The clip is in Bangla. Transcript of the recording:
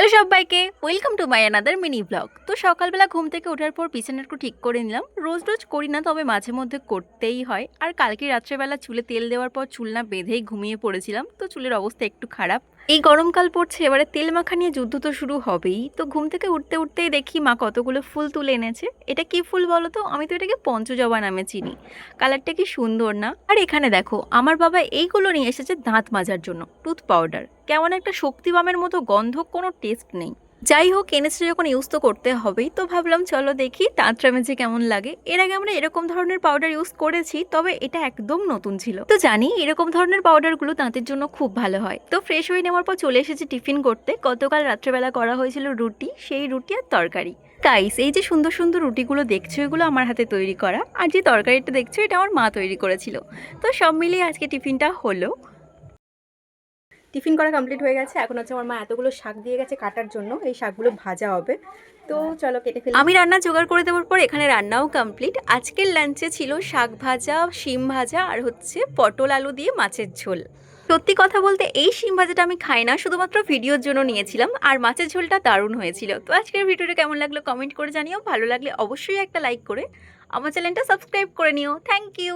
হ্যালো সবাইকে, welcome to my another mini blog. তো সকালবেলা ঘুম থেকে ওঠার পর বিছানা একটু ঠিক করে নিলাম। রোজ রোজ করি না, তবে মাঝে মধ্যে করতেই হয়। আর কালকে রাত্রেবেলা চুলে তেল দেওয়ার পর চুল না বেঁধেই ঘুমিয়ে পড়েছিলাম, তো চুলের অবস্থা একটু খারাপ। এই গরমকাল পড়ছে, এবারে তেল মাখা নিয়ে যুদ্ধ তো শুরু হবেই। তো ঘুম থেকে উঠতে উঠতেই দেখি মা কতগুলো ফুল তুলে এনেছে। এটা কি ফুল বলো তো? আমি তো এটাকে পঞ্চজবা নামে চিনি। কালারটা কি সুন্দর না? আর এখানে দেখো, আমার বাবা এইগুলো নিয়ে এসেছে দাঁত মাজার জন্য, টুথ পাউডার। কেমন একটা শক্তিবামের মতো গন্ধ, কোনো টেস্ট নেই। যাই হোক, এনেছে যখন ইউজ তো করতে হবেই, তো ভাবলাম চলো দেখি দাঁতটা মেজে কেমন লাগে। এর আগে আমরা এরকম ধরনের পাউডার ইউজ করেছি, তবে এটা একদম নতুন ছিল। তো জানি এরকম ধরনের পাউডারগুলো দাঁতের জন্য খুব ভালো হয়। তো ফ্রেশ হয়ে নেওয়ার পর চলে এসেছি টিফিন করতে। গতকাল রাত্রেবেলা করা হয়েছিল রুটি, সেই রুটি আর তরকারি। গাইস, এই যে সুন্দর সুন্দর রুটিগুলো দেখছো, এগুলো আমার হাতে তৈরি করা। আর যে তরকারিটা দেখছো, এটা আমার মা তৈরি করেছিল। তো সব মিলিয়ে আজকে টিফিনটা হলো। টিফিন করা কমপ্লিট হয়ে গেছে। এখন হচ্ছে আমার মা এতগুলো শাক দিয়ে গেছে কাটার জন্য, এই শাকগুলো ভাজা হবে। তো চলো কেটে ফেলি। আমি রান্না জোগাড় করে দেওয়ার পর এখানে রান্নাও কমপ্লিট। আজকের লাঞ্চে ছিল শাক ভাজা, শিম ভাজা আর হচ্ছে পটল আলু দিয়ে মাছের ঝোল। সত্যি কথা বলতে এই শিম ভাজাটা আমি খাই না, শুধুমাত্র ভিডিওর জন্য নিয়েছিলাম। আর মাছের ঝোলটা দারুণ হয়েছিল। তো আজকের ভিডিওটা কেমন লাগলো কমেন্ট করে জানিও। ভালো লাগলে অবশ্যই একটা লাইক করে আমার চ্যানেলটা সাবস্ক্রাইব করে নিও। Thank you.